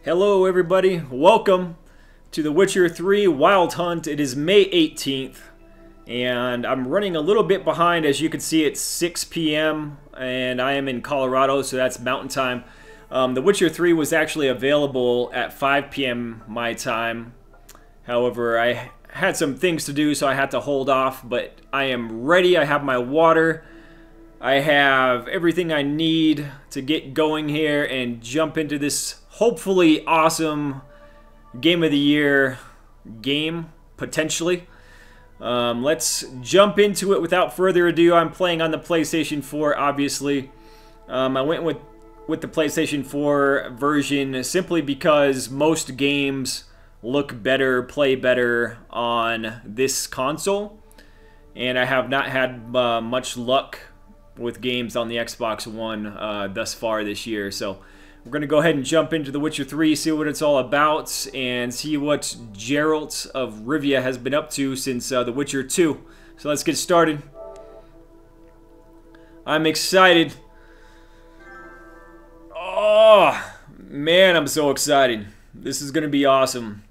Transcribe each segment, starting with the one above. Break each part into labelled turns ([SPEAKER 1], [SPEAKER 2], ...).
[SPEAKER 1] Hello everybody, welcome to The Witcher 3 Wild Hunt. It is May 18th, and I'm running a little bit behind. As you can see, it's 6 p.m. and I am in Colorado, so that's mountain time. The Witcher 3 was actually available at 5 p.m. my time. However, I had some things to do, so I had to hold off, but I am ready. I have my water. I have everything I need to get going here and jump into this hopefully awesome game of the year game, potentially. Let's jump into it without further ado. I'm playing on the PlayStation 4, obviously. I went with the PlayStation 4 version simply because most games look better, play better on this console. And I have not had much luck with games on the Xbox One thus far this year. So we're going to go ahead and jump into The Witcher 3, see what it's all about, and see what Geralt of Rivia has been up to since The Witcher 2. So let's get started. I'm excited. Oh, man, I'm so excited. This is going to be awesome.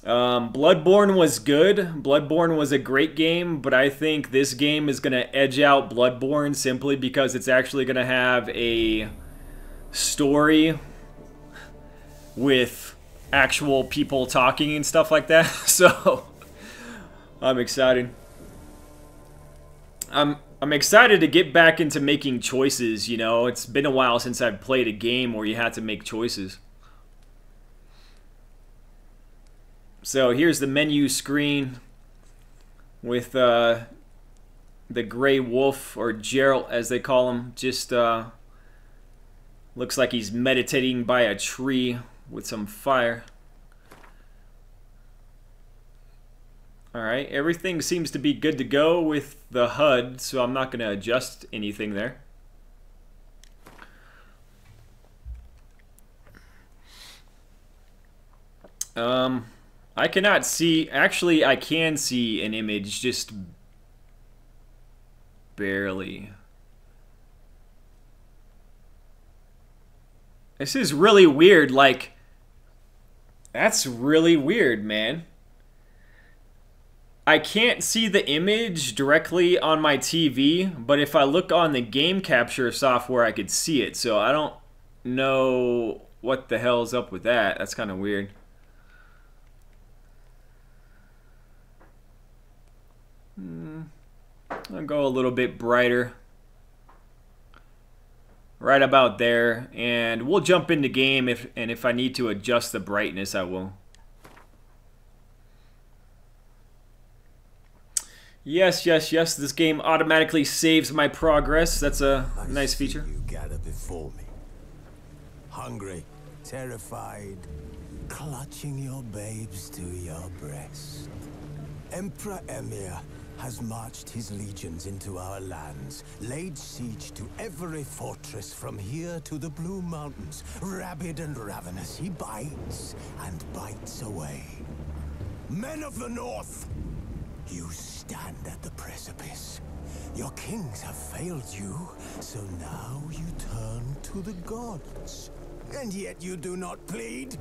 [SPEAKER 1] Bloodborne was good. Bloodborne was a great game, but I think this game is going to edge out Bloodborne simply because it's actually going to have a story with actual people talking and stuff like that. So I'm excited. I'm excited to get back into making choices, you know. It's been a while since I've played a game where you had to make choices. So here's the menu screen with the Grey Wolf, or Geralt as they call him, just looks like he's meditating by a tree with some fire. Alright, everything seems to be good to go with the HUD, so I'm not going to adjust anything there. I cannot see, actually I can see an image, just barely. This is really weird, like, that's really weird, man. I can't see the image directly on my TV, but if I look on the game capture software, I could see it, so I don't know what the hell's up with that. That's kind of weird. I'll go a little bit brighter. Right about there, and we'll jump into game if I need to adjust the brightness, I will. Yes, this game automatically saves my progress. That's a nice feature.
[SPEAKER 2] You gather before me, hungry, terrified, clutching your babes to your breast. Emperor Emir has marched his legions into our lands, laid siege to every fortress from here to the Blue Mountains. Rabid and ravenous, he bites and bites away. Men of the North, you stand at the precipice. Your kings have failed you, so now you turn to the gods. And yet you do not plead.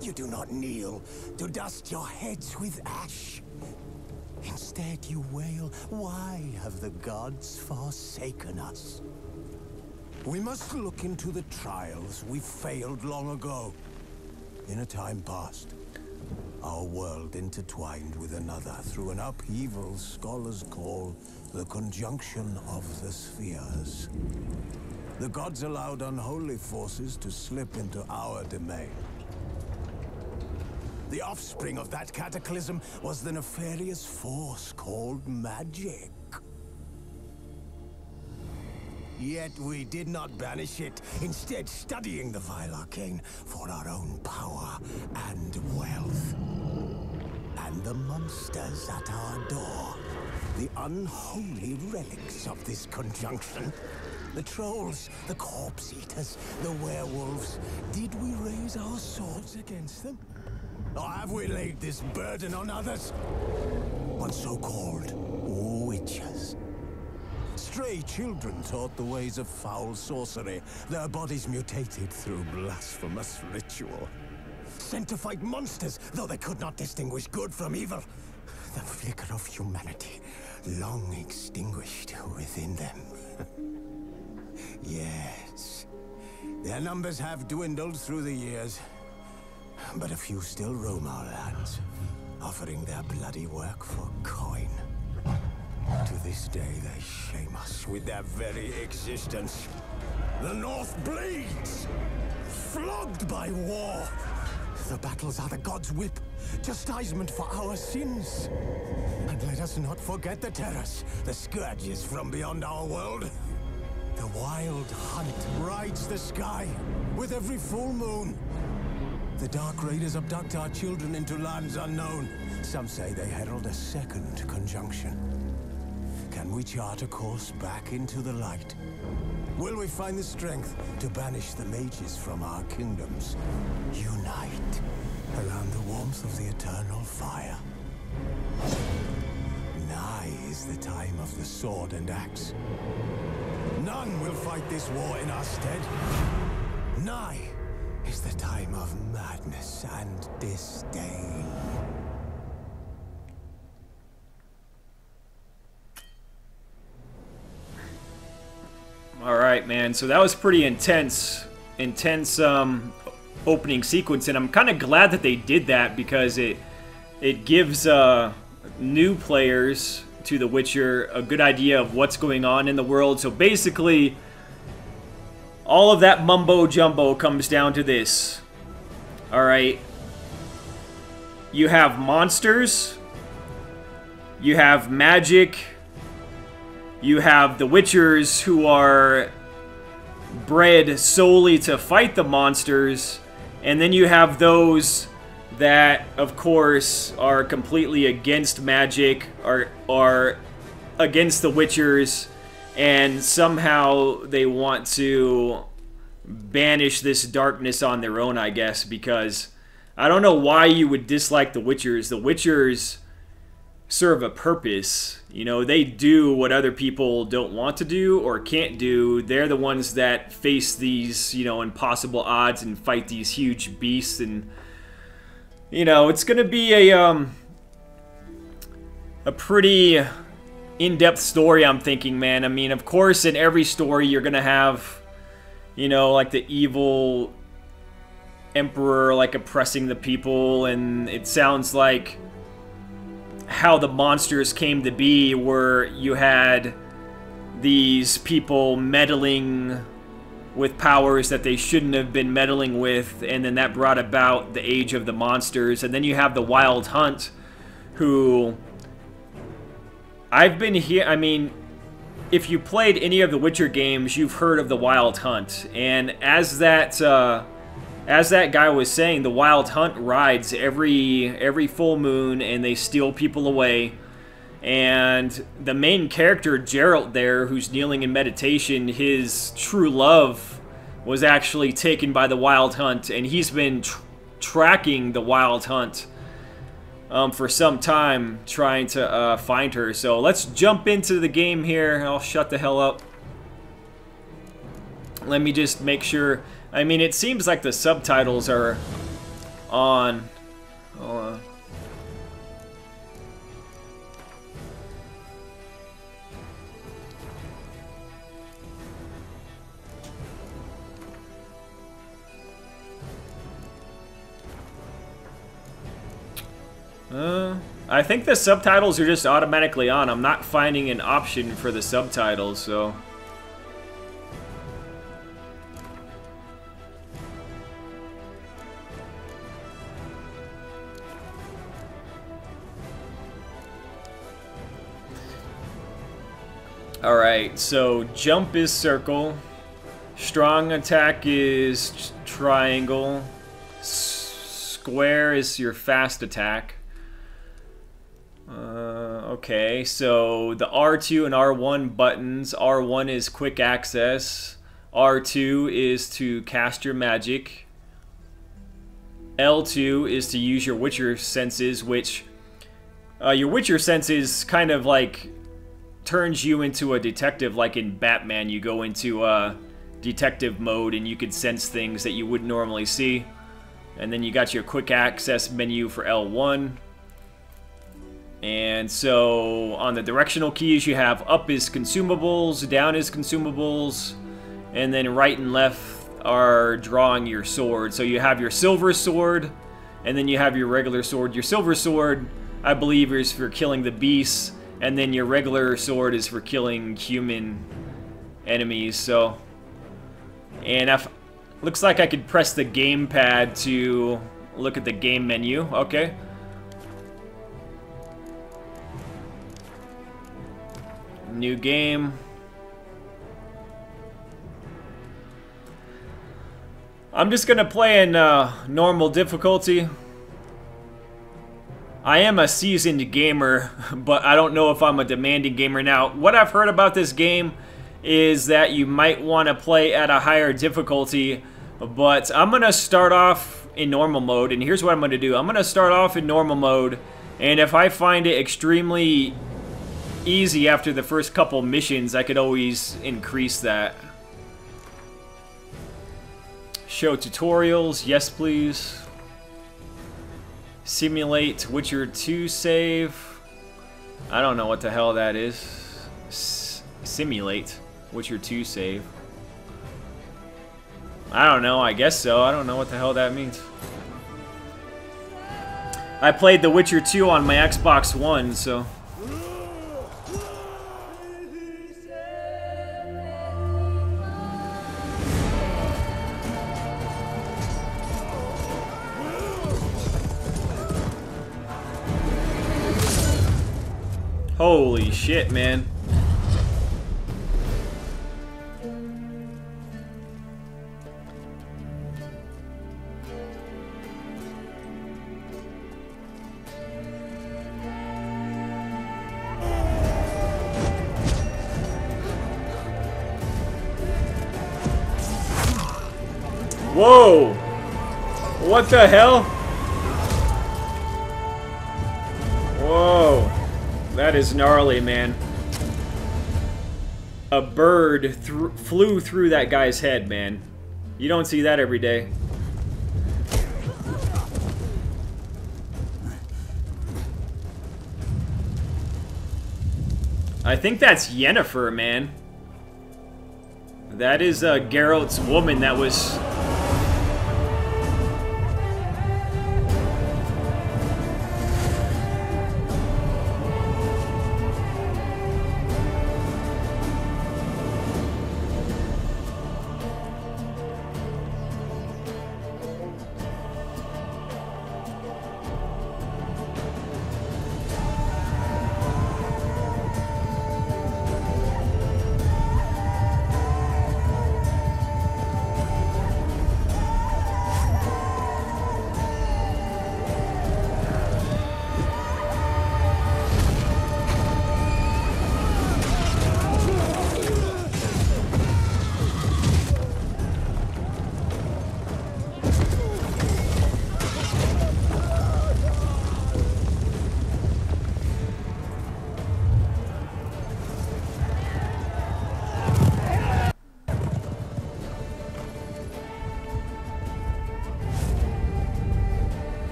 [SPEAKER 2] You do not kneel to dust your heads with ash. Instead, you wail, why have the gods forsaken us? We must look into the trials we failed long ago. In a time past, our world intertwined with another through an upheaval scholars call the conjunction of the spheres. The gods allowed unholy forces to slip into our domain. The offspring of that cataclysm was the nefarious force called magic. Yet we did not banish it, instead studying the vile arcane for our own power and wealth. And the monsters at our door, the unholy relics of this conjunction. The trolls, the corpse eaters, the werewolves. Did we raise our swords against them? Or have we laid this burden on others? On so-called witches. Stray children taught the ways of foul sorcery. Their bodies mutated through blasphemous ritual. Sent to fight monsters, though they could not distinguish good from evil. The flicker of humanity, long extinguished within them. Yes, their numbers have dwindled through the years, but a few still roam our lands, offering their bloody work for coin. To this day, they shame us with their very existence. The North bleeds, flogged by war. The battles are the gods' whip, chastisement for our sins. And let us not forget the terrors, the scourges from beyond our world. The wild hunt rides the sky with every full moon. The Dark Raiders abduct our children into lands unknown. Some say they herald a second conjunction. Can we chart a course back into the light? Will we find the strength to banish the mages from our kingdoms? Unite around the warmth of the eternal fire. Nigh is the time of the sword and axe. None will fight this war in our stead. Nigh is the time of madness and disdain.
[SPEAKER 1] All right, man. So that was pretty intense opening sequence, and I'm kind of glad that they did that because it gives new players to The Witcher a good idea of what's going on in the world. So basically, all of that mumbo jumbo comes down to this. All right. You have monsters. You have magic. You have the Witchers who are bred solely to fight the monsters. And then you have those that, of course, are completely against magic, are against the Witchers, and somehow they want to banish this darkness on their own, I guess, because I don't know why you would dislike the Witchers. The Witchers serve a purpose. You know, they do what other people don't want to do or can't do. They're the ones that face these, you know, impossible odds and fight these huge beasts. And, you know, it's going to be a pretty in-depth story, I'm thinking, man. I mean, of course, in every story you're going to have, you know, like the evil emperor, like, oppressing the people. And it sounds like how the monsters came to be, where you had these people meddling with powers that they shouldn't have been meddling with, and then that brought about the age of the monsters. And then you have the Wild Hunt, who I've been here. I mean, if you played any of the Witcher games, you've heard of the Wild Hunt. And as that guy was saying, the Wild Hunt rides every full moon, and they steal people away. And the main character, Geralt there, who's kneeling in meditation, his true love was actually taken by the Wild Hunt, and he's been tracking the Wild Hunt for some time, trying to find her. So let's jump into the game here. I'll shut the hell up. Let me just make sure. I mean, it seems like the subtitles are on. Hold on. I think the subtitles are just automatically on. I'm not finding an option for the subtitles, so. Alright, so jump is circle, strong attack is triangle, square is your fast attack. Okay, so the R2 and R1 buttons, R1 is quick access, R2 is to cast your magic, L2 is to use your Witcher senses, which your Witcher senses kind of like turns you into a detective, like in Batman. You go into detective mode and you can sense things that you wouldn't normally see. And then you got your quick access menu for L1. And so on the directional keys, you have up is consumables, down is consumables, and then right and left are drawing your sword. So you have your silver sword, and then you have your regular sword. Your silver sword, I believe, is for killing the beasts, and then your regular sword is for killing human enemies. So, and looks like I could press the gamepad to look at the game menu. Okay. New game. I'm just gonna play in normal difficulty. I am a seasoned gamer, but I don't know if I'm a demanding gamer. Now, what I've heard about this game is that you might want to play at a higher difficulty, but I'm gonna start off in normal mode, and here's what I'm gonna do. I'm gonna start off in normal mode, and if I find it extremely easy after the first couple missions, I could always increase that. Show tutorials, yes please. Simulate Witcher 2 save. I don't know what the hell that is. Simulate Witcher 2 save. I don't know, I guess so. I don't know what the hell that means. I played The Witcher 2 on my Xbox One, so... Holy shit, man. Whoa! What the hell? Whoa. That is gnarly, man. A bird flew through that guy's head, man. You don't see that every day. I think that's Yennefer, man. That is Geralt's woman that was...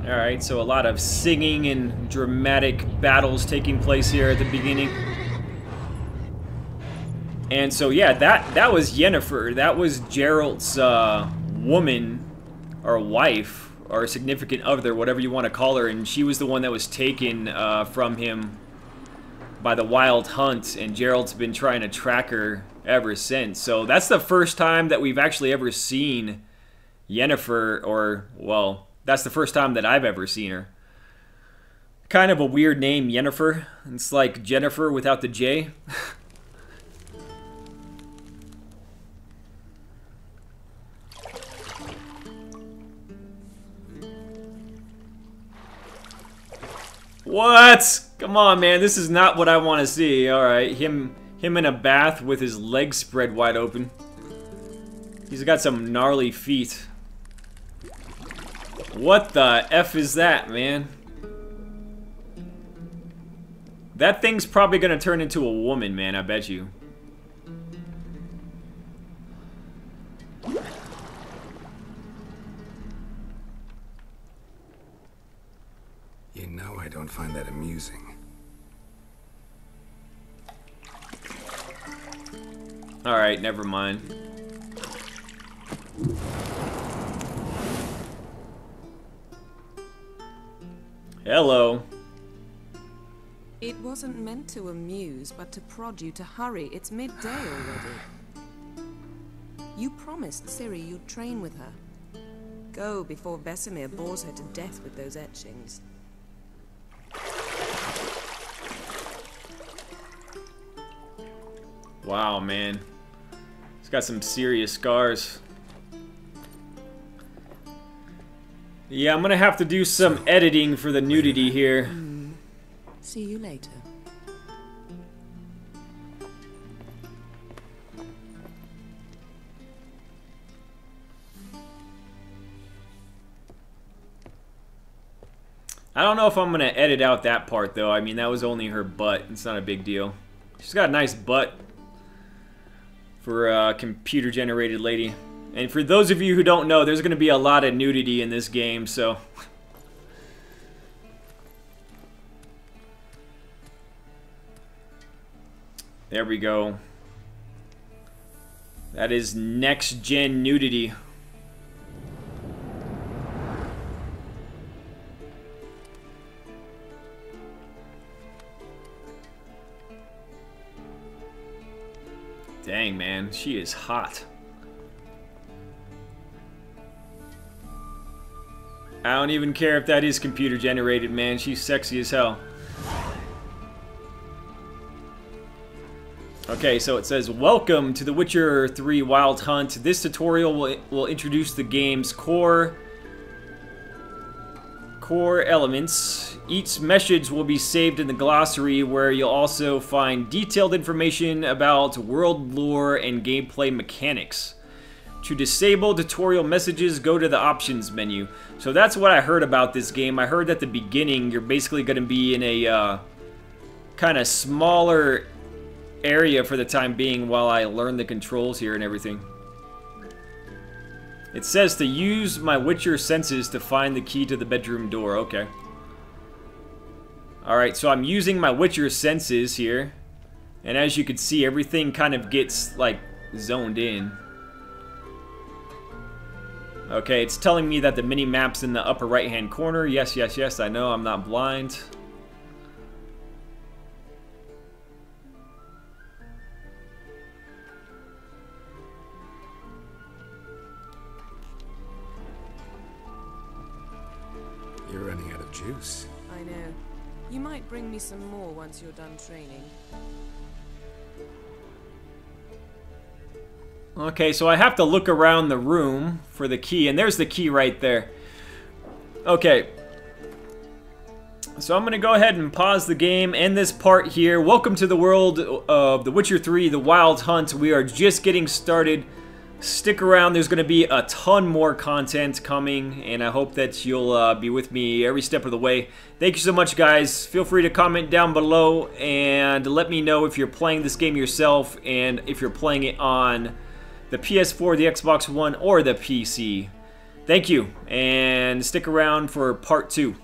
[SPEAKER 1] Alright, so a lot of singing and dramatic battles taking place here at the beginning. And so, yeah, that was Yennefer. That was Geralt's woman, or wife, or significant other, whatever you want to call her. And she was the one that was taken from him by the Wild Hunt. And Geralt's been trying to track her ever since. So that's the first time that we've actually ever seen Yennefer, or, well, that's the first time that I've ever seen her. Kind of a weird name, Yennefer. It's like Jennifer without the J. What? Come on, man. This is not what I want to see. Alright, him in a bath with his legs spread wide open. He's got some gnarly feet. What the F is that, man? That thing's probably gonna turn into a woman, man, I bet you.
[SPEAKER 3] You know I don't find that amusing.
[SPEAKER 1] Alright, never mind. Hello.
[SPEAKER 4] It wasn't meant to amuse, but to prod you to hurry. It's midday already. You promised Ciri you'd train with her. Go before Vesemir bores her to death with those etchings.
[SPEAKER 1] Wow, man. He's got some serious scars. Yeah, I'm gonna have to do some editing for the nudity here.
[SPEAKER 4] See you later.
[SPEAKER 1] I don't know if I'm gonna edit out that part though. I mean, that was only her butt. It's not a big deal. She's got a nice butt for a computer-generated lady. And for those of you who don't know, there's gonna be a lot of nudity in this game, so... There we go. That is next-gen nudity. Dang, man, she is hot. I don't even care if that is computer generated, man. She's sexy as hell. Okay, so it says, welcome to The Witcher 3 Wild Hunt. This tutorial will introduce the game's core elements. Each message will be saved in the glossary, where you'll also find detailed information about world lore and gameplay mechanics. To disable tutorial messages, go to the options menu. So that's what I heard about this game. I heard at the beginning you're basically going to be in a kind of smaller area for the time being while I learn the controls here and everything. It says to use my Witcher senses to find the key to the bedroom door. Okay. Alright, so I'm using my Witcher senses here. And as you can see, everything kind of gets, like, zoned in. Okay, it's telling me that the mini-map's in the upper right-hand corner. Yes, yes, yes, I know, I'm not blind.
[SPEAKER 3] You're running out of juice.
[SPEAKER 4] I know. You might bring me some more once you're done training.
[SPEAKER 1] Okay, so I have to look around the room for the key, and there's the key right there. Okay. So I'm going to go ahead and pause the game, end this part here. Welcome to the world of The Witcher 3, The Wild Hunt. We are just getting started. Stick around, there's going to be a ton more content coming, and I hope that you'll be with me every step of the way. Thank you so much, guys. Feel free to comment down below and let me know if you're playing this game yourself and if you're playing it on the PS4, the Xbox One, or the PC. Thank you, and stick around for part 2.